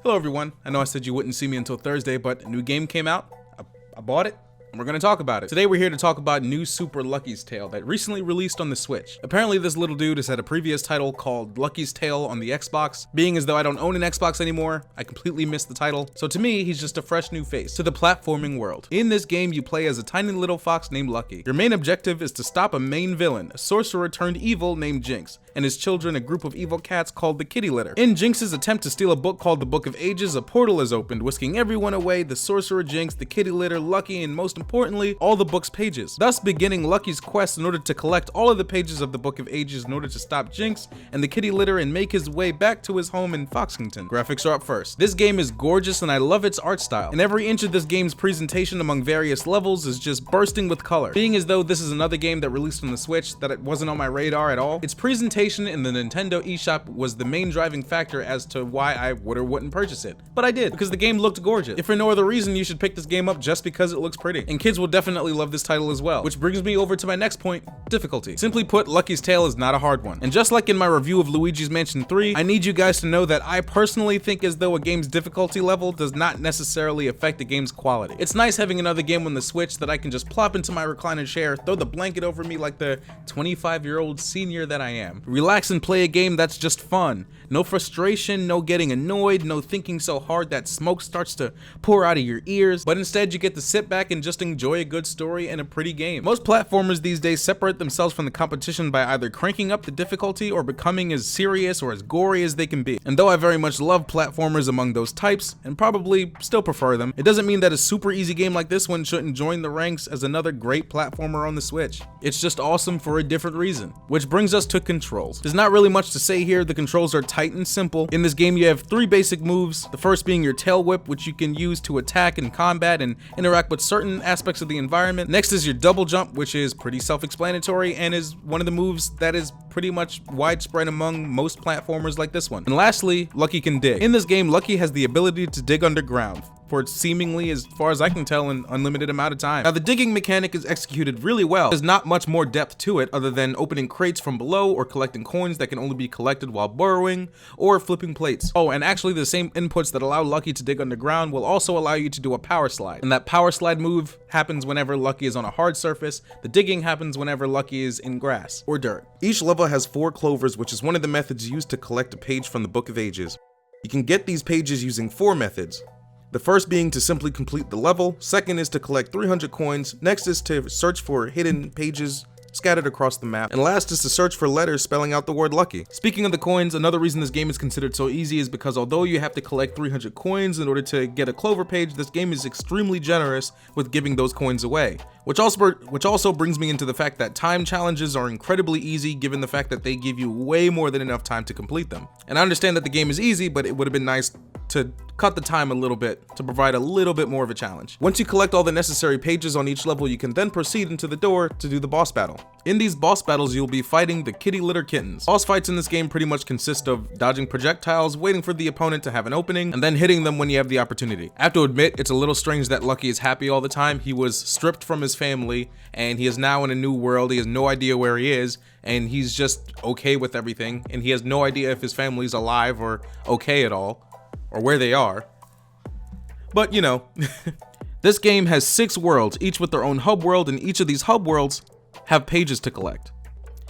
Hello everyone, I know I said you wouldn't see me until Thursday, but a new game came out, I bought it, and we're gonna talk about it. Today we're here to talk about new Super Lucky's Tale that recently released on the Switch. Apparently this little dude has had a previous title called Lucky's Tale on the Xbox. Being as though I don't own an Xbox anymore, I completely missed the title, so to me he's just a fresh new face to the platforming world. In this game you play as a tiny little fox named Lucky. Your main objective is to stop a main villain, a sorcerer turned evil named Jinx, and his children, a group of evil cats called the Kitty Litter. In Jinx's attempt to steal a book called the Book of Ages, a portal is opened, whisking everyone away: the sorcerer Jinx, the Kitty Litter, Lucky, and most importantly, all the book's pages. Thus beginning Lucky's quest in order to collect all of the pages of the Book of Ages in order to stop Jinx and the Kitty Litter and make his way back to his home in Foxington. Graphics are up first. This game is gorgeous and I love its art style, and every inch of this game's presentation among various levels is just bursting with color. Being as though this is another game that released on the Switch that it wasn't on my radar at all, its presentation in the Nintendo eShop was the main driving factor as to why I would or wouldn't purchase it. But I did, because the game looked gorgeous. If for no other reason, you should pick this game up just because it looks pretty. And kids will definitely love this title as well. Which brings me over to my next point: difficulty. Simply put, Lucky's Tale is not a hard one. And just like in my review of Luigi's Mansion 3, I need you guys to know that I personally think as though a game's difficulty level does not necessarily affect the game's quality. It's nice having another game on the Switch that I can just plop into my recliner chair, throw the blanket over me like the 25-year-old senior that I am, relax and play a game that's just fun. No frustration, no getting annoyed, no thinking so hard that smoke starts to pour out of your ears, but instead you get to sit back and just enjoy a good story and a pretty game. Most platformers these days separate themselves from the competition by either cranking up the difficulty or becoming as serious or as gory as they can be. And though I very much love platformers among those types, and probably still prefer them, it doesn't mean that a super easy game like this one shouldn't join the ranks as another great platformer on the Switch. It's just awesome for a different reason. Which brings us to controls. There's not really much to say here. The controls are tight and simple. In this game you have three basic moves, the first being your tail whip, which you can use to attack in combat and interact with certain aspects of the environment. Next is your double jump, which is pretty self-explanatory and is one of the moves that is pretty much widespread among most platformers like this one. And lastly, Lucky can dig. In this game, Lucky has the ability to dig underground for seemingly, as far as I can tell, an unlimited amount of time. Now the digging mechanic is executed really well. There's not much more depth to it other than opening crates from below or collecting coins that can only be collected while burrowing or flipping plates. Oh, and actually the same inputs that allow Lucky to dig underground will also allow you to do a power slide. And that power slide move happens whenever Lucky is on a hard surface. The digging happens whenever Lucky is in grass or dirt. Each level has 4 clovers, which is one of the methods used to collect a page from the Book of Ages. You can get these pages using 4 methods. The first being to simply complete the level, second is to collect 300 coins, next is to search for hidden pages scattered across the map, and last is to search for letters spelling out the word Lucky. Speaking of the coins, another reason this game is considered so easy is because although you have to collect 300 coins in order to get a clover page, this game is extremely generous with giving those coins away. Which also brings me into the fact that time challenges are incredibly easy given the fact that they give you way more than enough time to complete them. And I understand that the game is easy, but it would have been nice to cut the time a little bit to provide a little bit more of a challenge. Once you collect all the necessary pages on each level, you can then proceed into the door to do the boss battle. In these boss battles, you'll be fighting the Kitty Litter Kittens. Boss fights in this game pretty much consist of dodging projectiles, waiting for the opponent to have an opening, and then hitting them when you have the opportunity. I have to admit, it's a little strange that Lucky is happy all the time. He was stripped from his family, and he is now in a new world. He has no idea where he is, and he's just okay with everything, and he has no idea if his family's alive or okay at all, or where they are. But you know, this game has 6 worlds, each with their own hub world, and each of these hub worlds have pages to collect.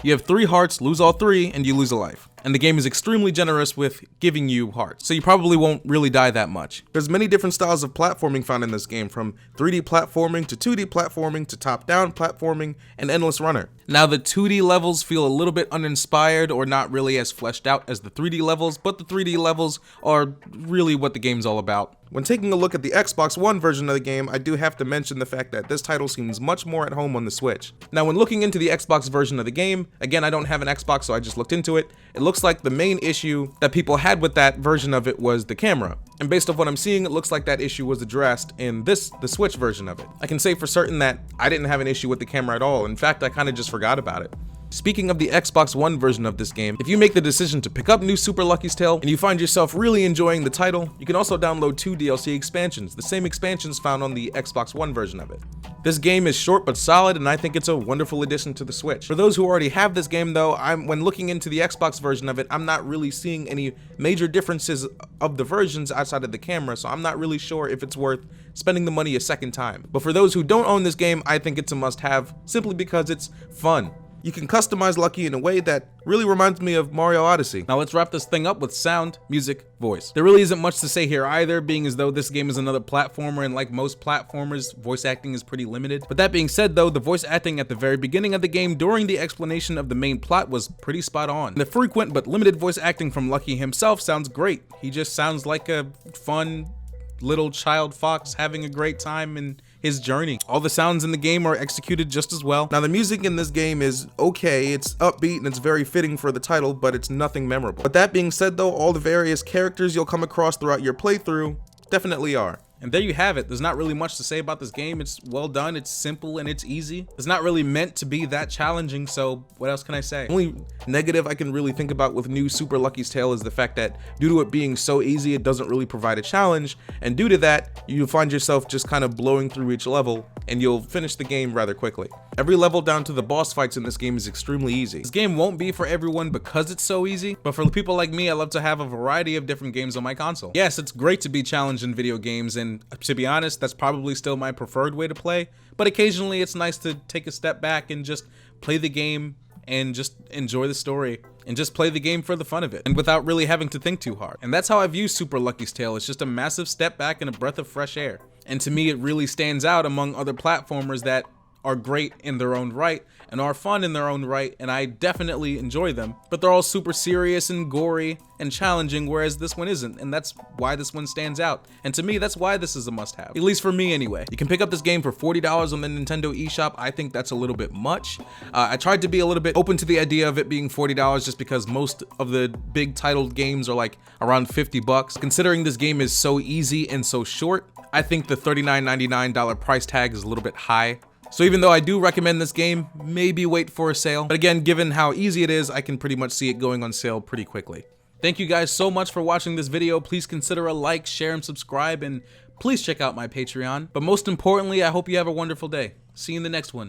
You have 3 hearts, lose all 3, and you lose a life. And the game is extremely generous with giving you hearts, so you probably won't really die that much. There's many different styles of platforming found in this game, from 3D platforming to 2D platforming to top-down platforming and endless runner. Now the 2D levels feel a little bit uninspired or not really as fleshed out as the 3D levels, but the 3D levels are really what the game's all about. When taking a look at the Xbox One version of the game, I do have to mention the fact that this title seems much more at home on the Switch. Now when looking into the Xbox version of the game, again I don't have an Xbox so I just looked into it, it looks like the main issue that people had with that version of it was the camera. And based off what I'm seeing, it looks like that issue was addressed in the Switch version of it. I can say for certain that I didn't have an issue with the camera at all. In fact, I kind of just forgot about it. Speaking of the Xbox One version of this game, if you make the decision to pick up new Super Lucky's Tale and you find yourself really enjoying the title, you can also download 2 DLC expansions, the same expansions found on the Xbox One version of it. This game is short but solid, and I think it's a wonderful addition to the Switch. For those who already have this game though, when looking into the Xbox version of it, I'm not really seeing any major differences of the versions outside of the camera, so I'm not really sure if it's worth spending the money a second time. But for those who don't own this game, I think it's a must-have simply because it's fun. You can customize Lucky in a way that really reminds me of Mario Odyssey. Now let's wrap this thing up with sound, music, voice. There really isn't much to say here either, being as though this game is another platformer, and like most platformers, voice acting is pretty limited. But that being said though, the voice acting at the very beginning of the game during the explanation of the main plot was pretty spot on. The frequent but limited voice acting from Lucky himself sounds great. He just sounds like a fun little child fox having a great time in his journey. All the sounds in the game are executed just as well. Now the music in this game is okay, it's upbeat and it's very fitting for the title, but it's nothing memorable. But that being said though, all the various characters you'll come across throughout your playthrough definitely are. And there you have it. There's not really much to say about this game. It's well done, it's simple, and it's easy. It's not really meant to be that challenging, so what else can I say? The only negative I can really think about with New Super Lucky's Tale is the fact that due to it being so easy, it doesn't really provide a challenge, and due to that, you find yourself just kind of blowing through each level, and you'll finish the game rather quickly. Every level down to the boss fights in this game is extremely easy. This game won't be for everyone because it's so easy, but for people like me, I love to have a variety of different games on my console. Yes, it's great to be challenged in video games, and to be honest, that's probably still my preferred way to play, but occasionally it's nice to take a step back and just play the game and just enjoy the story and just play the game for the fun of it and without really having to think too hard. And that's how I view Super Lucky's Tale. It's just a massive step back and a breath of fresh air. And to me, it really stands out among other platformers that are great in their own right and are fun in their own right, and I definitely enjoy them, but they're all super serious and gory and challenging, whereas this one isn't, and that's why this one stands out. And to me, that's why this is a must-have, at least for me anyway. You can pick up this game for $40 on the Nintendo eShop. I think that's a little bit much. I tried to be a little bit open to the idea of it being $40 just because most of the big titled games are like around 50 bucks. Considering this game is so easy and so short, I think the $39.99 price tag is a little bit high. So even though I do recommend this game, maybe wait for a sale. But again, given how easy it is, I can pretty much see it going on sale pretty quickly. Thank you guys so much for watching this video. Please consider a like, share, and subscribe, and please check out my Patreon. But most importantly, I hope you have a wonderful day. See you in the next one.